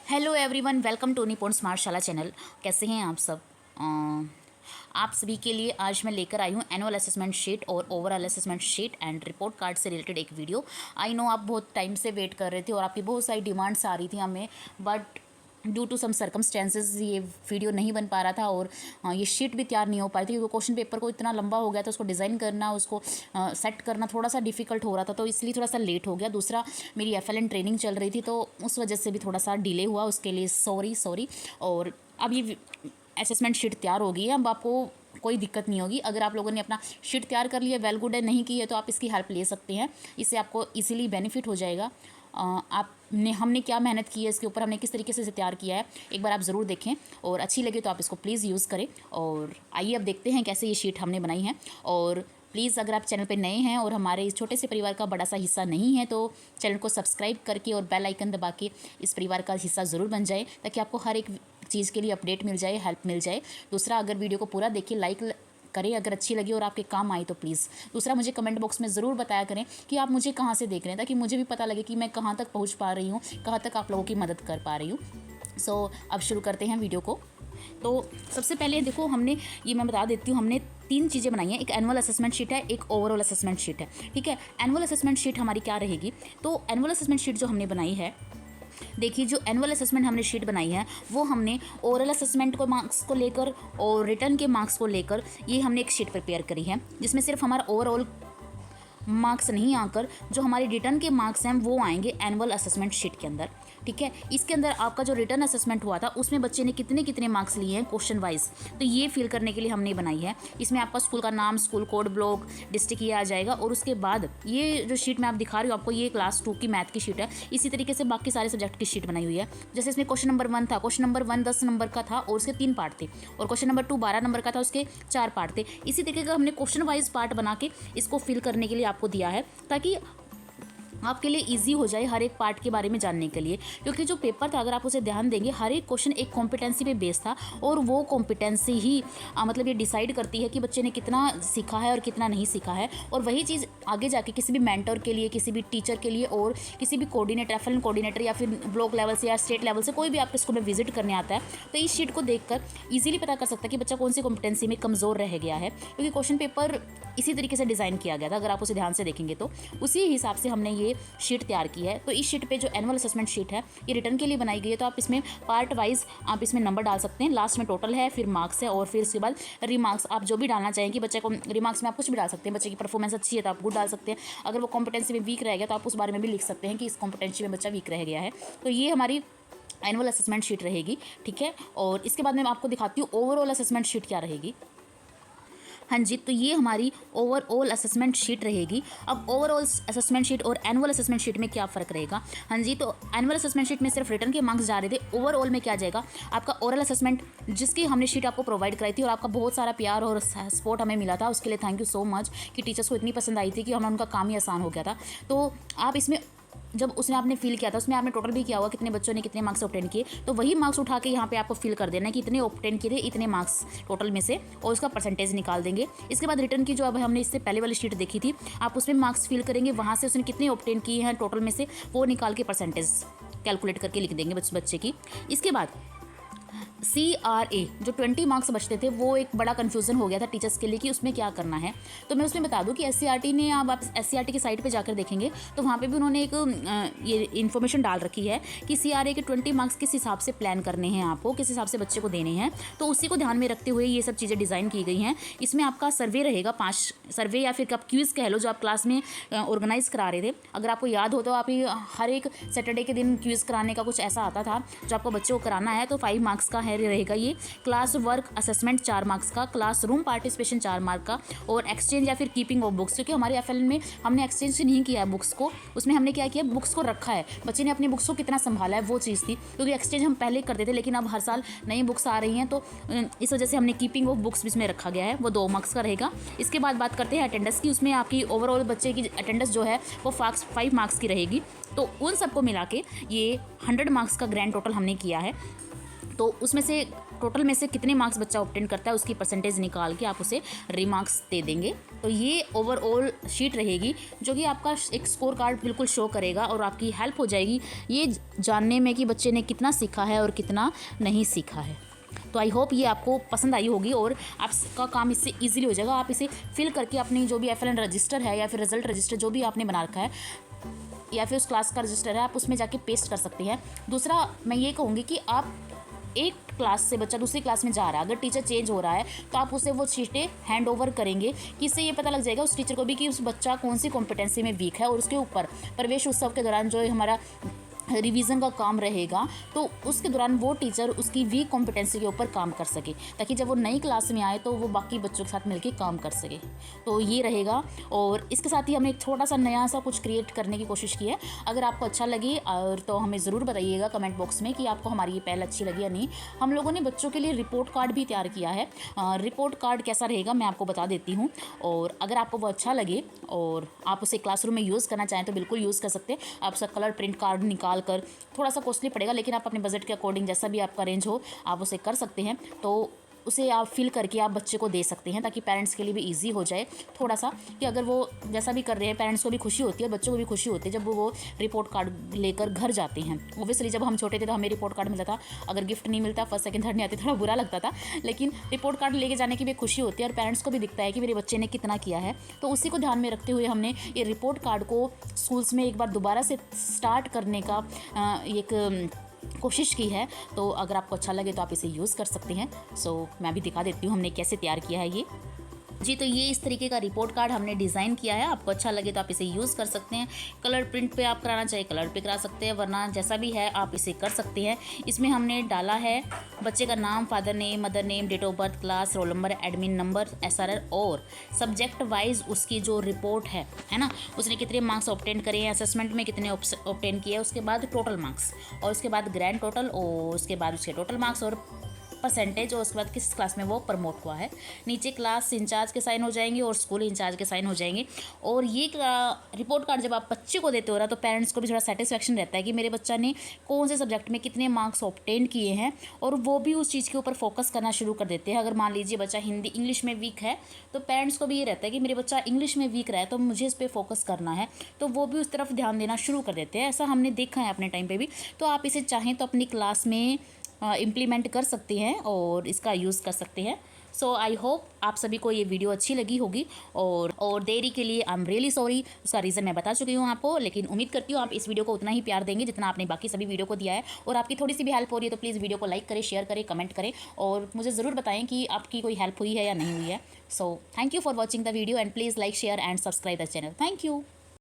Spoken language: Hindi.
हेलो एवरीवन, वेलकम टू निपुण स्मार्टशाला चैनल। कैसे हैं आप सब? आप सभी के लिए आज मैं लेकर आई हूँ एनुअल असेसमेंट शीट और overall assessment sheet and report card से रिलेटेड एक वीडियो। आई नो आप बहुत टाइम से वेट कर रहे थे और आपकी बहुत सारी डिमांड्स आ रही थी हमें, but due to some circumstances ये वीडियो नहीं बन पा रहा था और ये शीट भी तैयार नहीं हो पाई थी क्योंकि क्वेश्चन पेपर को इतना लंबा हो गया था, उसको डिज़ाइन करना, उसको सेट करना थोड़ा सा डिफिकल्ट हो रहा था, तो इसलिए थोड़ा सा लेट हो गया। दूसरा, मेरी FLN ट्रेनिंग चल रही थी तो उस वजह से भी थोड़ा सा डिले हुआ, उसके लिए सॉरी। और अब ये असेसमेंट शीट तैयार हो गई है, अब आपको कोई दिक्कत नहीं होगी। अगर आप लोगों ने अपना शीट तैयार कर लिया, वेल गुड है, नहीं की है तो आप इसकी हेल्प ले सकते हैं, इससे आपको इजीली बेनिफिट हो जाएगा। हमने क्या मेहनत की है इसके ऊपर, हमने किस तरीके से इसे तैयार किया है, एक बार आप ज़रूर देखें और अच्छी लगे तो आप इसको प्लीज़ यूज़ करें। और आइए अब देखते हैं कैसे ये शीट हमने बनाई है। और प्लीज़ अगर आप चैनल पे नए हैं और हमारे इस छोटे से परिवार का बड़ा सा हिस्सा नहीं है तो चैनल को सब्सक्राइब करके और बेल आइकन दबा के इस परिवार का हिस्सा ज़रूर बन जाए, ताकि आपको हर एक चीज़ के लिए अपडेट मिल जाए, हेल्प मिल जाए। दूसरा, अगर वीडियो को पूरा देखिए, लाइक करें अगर अच्छी लगी और आपके काम आई तो प्लीज़। दूसरा, मुझे कमेंट बॉक्स में ज़रूर बताया करें कि आप मुझे कहाँ से देख रहे हैं, ताकि मुझे भी पता लगे कि मैं कहाँ तक पहुँच पा रही हूँ, कहाँ तक आप लोगों की मदद कर पा रही हूँ। सो अब शुरू करते हैं वीडियो को। तो सबसे पहले देखो, मैं बता देती हूँ, हमने 3 चीज़ें बनाई हैं। एक एनुअल असेसमेंट शीट है, एक ओवरऑल असेसमेंट शीट है, ठीक है। एनुअल असेसमेंट शीट हमारी क्या रहेगी? तो एनुअल असेसमेंट शीट जो हमने बनाई है, देखिए, जो एनुअल असेसमेंट हमने शीट बनाई है वो हमने ओरल असेसमेंट को मार्क्स को लेकर और रिटर्न के मार्क्स को लेकर ये हमने एक शीट प्रिपेयर करी है, जिसमें सिर्फ हमारा ओवरऑल मार्क्स नहीं आकर जो हमारे रिटर्न के मार्क्स हैं वो आएंगे एनुअल असेसमेंट शीट के अंदर, ठीक है। इसके अंदर आपका जो रिटर्न असेसमेंट हुआ था उसमें बच्चे ने कितने कितने मार्क्स लिए हैं क्वेश्चन वाइज, तो ये फिल करने के लिए हमने बनाई है। इसमें आपका स्कूल का नाम, स्कूल कोड, ब्लॉक, डिस्ट्रिक्ट ये आ जाएगा। और उसके बाद ये जो शीट मैं आप दिखा रही हूँ आपको, ये क्लास 2 की मैथ की शीट है। इसी तरीके से बाकी सारे सब्जेक्ट की शीट बनाई हुई है। जैसे इसमें क्वेश्चन नंबर 1 था, क्वेश्चन नंबर 1 10 नंबर का था और उसके 3 पार्ट थे, और क्वेश्चन नंबर 2 12 नंबर का था, उसके 4 पार्ट थे। इसी तरीके का हमने क्वेश्चन वाइज पार्ट बना के इसको फिल करने के लिए आपको दिया है, ताकि आपके लिए इजी हो जाए हर एक पार्ट के बारे में जानने के लिए। क्योंकि जो पेपर था, अगर आप उसे ध्यान देंगे, हर एक क्वेश्चन एक कॉम्पिटेंसी पे बेस था, और वो कॉम्पिटेंसी ही मतलब ये डिसाइड करती है कि बच्चे ने कितना सीखा है और कितना नहीं सीखा है। और वही चीज़ आगे जाके किसी भी मेंटर के लिए, किसी भी टीचर के लिए, और किसी भी कोऑर्डिनेटर, FLN कोऑर्डिनेटर या फिर ब्लॉक लेवल से या स्टेट लेवल से कोई भी आपके स्कूल में विजिट करने आता है, तो इस शीट को देखकर ईजिली पता कर सकता है कि बच्चा कौन सी कॉम्पिटेंसी में कमज़ोर रह गया है। क्योंकि क्वेश्चन पेपर इसी तरीके से डिज़ाइन किया गया था, अगर आप उसे ध्यान से देखेंगे तो उसी हिसाब से हमने ये शीट तैयार की है। तो इस शीट पे जो एनुअल असेसमेंट शीट है ये रिटर्न के लिए बनाई गई है, तो आप इसमें पार्ट वाइज आप इसमें नंबर डाल सकते हैं। लास्ट में टोटल है, फिर मार्क्स है, और फिर उसके बाद रिमार्क्स। आप जो भी डालना चाहें कि बच्चे को रिमार्क्स में आप कुछ भी डाल सकते हैं। बच्चे की परफॉर्मेंस अच्छी है तो आप गुड डाल सकते हैं, अगर वो कॉम्पिटेंसी में वीक रह गया तो आप उस बारे में भी लिख सकते हैं कि इस कॉम्पिटेंसी में बच्चा वीक रह गया है। तो ये हमारी एनुअल असेसमेंट शीट रहेगी, ठीक है। और इसके बाद मैं आपको दिखाती हूँ ओवरऑल असेसमेंट शीट क्या रहेगी। हाँ जी, तो ये हमारी ओवरऑल असेसमेंट शीट रहेगी। अब ओवरऑल असेसमेंट शीट और एनुअल असेसमेंट शीट में क्या फ़र्क रहेगा? हाँ जी, तो एनुअल असेसमेंट शीट में सिर्फ रिटर्न के मार्क्स जा रहे थे। ओवरऑल में क्या जाएगा? आपका ओरल असेसमेंट, जिसकी हमने शीट आपको प्रोवाइड कराई थी और आपका बहुत सारा प्यार और सपोर्ट हमें मिला था, उसके लिए थैंक यू सो मच। कि टीचर्स को इतनी पसंद आई थी कि हमें उनका काम ही आसान हो गया था। तो आप इसमें जब उसमें आपने फिल किया था, उसमें आपने टोटल भी किया हुआ कितने बच्चों ने कितने मार्क्स ऑब्टेन किए, तो वही मार्क्स उठा के यहाँ पे आपको फिल कर देना है कि इतने ऑब्टेन किए थे, इतने मार्क्स टोटल में से, और उसका परसेंटेज निकाल देंगे। इसके बाद रिटर्न की जो अब हमने इससे पहले वाली शीट देखी थी, आप उसमें मार्क्स फिल करेंगे, वहाँ से उसने कितने ऑब्टेन किए हैं टोटल में से वो निकाल के परसेंटेज कैलकुलेट करके लिख देंगे बच्चे की। इसके बाद CRA जो 20 मार्क्स बचते थे, वो एक बड़ा कन्फ्यूज़न हो गया था टीचर्स के लिए कि उसमें क्या करना है। तो मैं उसमें बता दूं कि SCRT ने, अब आप SCRT की साइट पे जाकर देखेंगे तो वहाँ पे भी उन्होंने एक ये इन्फॉर्मेशन डाल रखी है कि CRA के 20 मार्क्स किस हिसाब से प्लान करने हैं, आपको किस हिसाब से बच्चे को देने हैं। तो उसी को ध्यान में रखते हुए ये सब चीज़ें डिज़ाइन की गई हैं। इसमें आपका सर्वे रहेगा, 5 सर्वे या फिर आप क्विज़ कह लो, जो आप क्लास में ऑर्गेनाइज़ करा रहे थे। अगर आपको याद हो तो आप हर एक सैटरडे के दिन क्विज़ कराने का कुछ ऐसा आता था जो आपको बच्चे को कराना है। तो 5 मार्क्स का है रहेगा ये। क्लास वर्क असेसमेंट 4 मार्क्स का, क्लासरूम पार्टिसिपेशन 4 मार्क का, और एक्सचेंज या फिर कीपिंग ऑफ बुक्स, क्योंकि हमारे FLN में हमने एक्सचेंज नहीं किया है बुक्स को, उसमें हमने क्या किया, बुक्स को रखा है, बच्चे ने अपनी बुक्स को कितना संभाला है वो चीज़ थी। क्योंकि एक्सचेंज हम पहले करते थे, लेकिन अब हर साल नई बुक्स आ रही हैं, तो इस वजह से हमने कीपिंग ऑफ बुक्स भी इसमें रखा गया है, वो 2 मार्क्स का रहेगा। इसके बाद बात करते हैं अटेंडेंस की। उसमें आपकी ओवरऑल बच्चे की अटेंडेंस जो है वो 5 मार्क्स की रहेगी। तो उन सबको मिला के ये 100 मार्क्स का ग्रैंड टोटल हमने किया है। तो उसमें से टोटल में से कितने मार्क्स बच्चा ऑब्टेन करता है उसकी परसेंटेज निकाल के आप उसे रिमार्क्स दे देंगे। तो ये ओवरऑल शीट रहेगी जो कि आपका एक स्कोर कार्ड बिल्कुल शो करेगा और आपकी हेल्प हो जाएगी ये जानने में कि बच्चे ने कितना सीखा है और कितना नहीं सीखा है। तो आई होप ये आपको पसंद आई होगी और आपका काम इससे इजीली हो जाएगा। आप इसे फिल करके अपनी जो भी FLN रजिस्टर है या फिर रिजल्ट रजिस्टर जो भी आपने बना रखा है या फिर उस क्लास का रजिस्टर है आप उसमें जाके पेस्ट कर सकते हैं। दूसरा मैं ये कहूँगी कि आप एक क्लास से बच्चा दूसरी क्लास में जा रहा है, अगर टीचर चेंज हो रहा है तो आप उसे वो शीटें हैंड ओवर करेंगे कि इससे ये पता लग जाएगा उस टीचर को भी कि उस बच्चा कौन सी कॉम्पिटेंसी में वीक है। और उसके ऊपर प्रवेश उत्सव के दौरान जो हमारा रिवीजन का काम रहेगा तो उसके दौरान वो टीचर उसकी वीक कॉम्पिटेंसी के ऊपर काम कर सके ताकि जब वो नई क्लास में आए तो वो बाकी बच्चों के साथ मिलकर काम कर सके। तो ये रहेगा और इसके साथ ही हमने एक थोड़ा सा नया सा कुछ क्रिएट करने की कोशिश की है। अगर आपको अच्छा लगे और तो हमें ज़रूर बताइएगा कमेंट बॉक्स में कि आपको हमारी ये पहल अच्छी लगी या नहीं। हम लोगों ने बच्चों के लिए रिपोर्ट कार्ड भी तैयार किया है। रिपोर्ट कार्ड कैसा रहेगा मैं आपको बता देती हूँ और अगर आपको वो अच्छा लगे और आप उसे क्लासरूम में यूज़ करना चाहें तो बिल्कुल यूज़ कर सकते हैं। आप उसका कलर प्रिंट कार्ड निकाल कर थोड़ा सा कॉस्टली पड़ेगा लेकिन आप अपने बजट के अकॉर्डिंग जैसा भी आपका रेंज हो आप उसे कर सकते हैं। तो उसे आप फिल करके आप बच्चे को दे सकते हैं ताकि पेरेंट्स के लिए भी इजी हो जाए थोड़ा सा कि अगर वो जैसा भी कर रहे हैं पेरेंट्स को भी खुशी होती है बच्चों को भी खुशी होती है जब वो रिपोर्ट कार्ड लेकर घर जाते हैं। ओब्वियसली जब हम छोटे थे तो हमें रिपोर्ट कार्ड मिलता था, अगर गिफ्ट नहीं मिलता फर्स्ट सेकंड थर्ड नहीं आते थोड़ा बुरा लगता था, लेकिन रिपोर्ट कार्ड लेके जाने की भी खुशी होती है और पेरेंट्स को भी दिखता है कि मेरे बच्चे ने कितना किया है। तो उसी को ध्यान में रखते हुए हमने ये रिपोर्ट कार्ड को स्कूल्स में एक बार दोबारा से स्टार्ट करने का एक कोशिश की है। तो अगर आपको अच्छा लगे तो आप इसे यूज़ कर सकते हैं। मैं भी दिखा देती हूँ हमने कैसे तैयार किया है ये जी। तो ये इस तरीके का रिपोर्ट कार्ड हमने डिज़ाइन किया है। आपको अच्छा लगे तो आप इसे यूज़ कर सकते हैं। कलर प्रिंट पे आप कराना चाहिए कलर पे करा सकते हैं, वरना जैसा भी है आप इसे कर सकते हैं। इसमें हमने डाला है बच्चे का नाम, father name, mother name, date of birth, class, roll number, admin number, SRR और सब्जेक्ट वाइज उसकी जो रिपोर्ट है ना, उसने कितने मार्क्स ऑब्टेन करे हैं, असेसमेंट में कितने ऑब्टेन किए, उसके बाद टोटल मार्क्स और उसके बाद ग्रैंड टोटल और उसके बाद उसके टोटल मार्क्स और परसेंटेज और उसके बाद किस क्लास में वो प्रमोट हुआ है। नीचे क्लास इंचार्ज के साइन हो जाएंगे और स्कूल इंचार्ज के साइन हो जाएंगे। और ये रिपोर्ट कार्ड जब आप बच्चे को देते हो ना तो पेरेंट्स को भी थोड़ा सेटिस्फेक्शन रहता है कि मेरे बच्चा ने कौन से सब्जेक्ट में कितने मार्क्स ऑब्टेन किए हैं और वो भी उस चीज़ के ऊपर फोकस करना शुरू कर देते हैं। अगर मान लीजिए बच्चा हिंदी इंग्लिश में वीक है तो पेरेंट्स को भी ये रहता है कि मेरे बच्चा इंग्लिश में वीक रहा है तो मुझे इस पर फोकस करना है, तो वो भी उस तरफ ध्यान देना शुरू कर देते हैं। ऐसा हमने देखा है अपने टाइम पर भी। तो आप इसे चाहें तो अपनी क्लास में इम्प्लीमेंट कर सकते हैं और इसका यूज़ कर सकते हैं। आई होप आप सभी को ये वीडियो अच्छी लगी होगी और देरी के लिए आई एम रियली सॉरी। उसका रीज़न मैं बता चुकी हूँ आपको, लेकिन उम्मीद करती हूँ आप इस वीडियो को उतना ही प्यार देंगे जितना आपने बाकी सभी वीडियो को दिया है। और आपकी थोड़ी सी भी हेल्प हो रही है तो प्लीज़ वीडियो को लाइक करें, शेयर करें, कमेंट करें और मुझे ज़रूर बताएं कि आपकी कोई हेल्प हुई है या नहीं हुई है। Thank you for watching the video and please like, share and subscribe the channel. Thank you.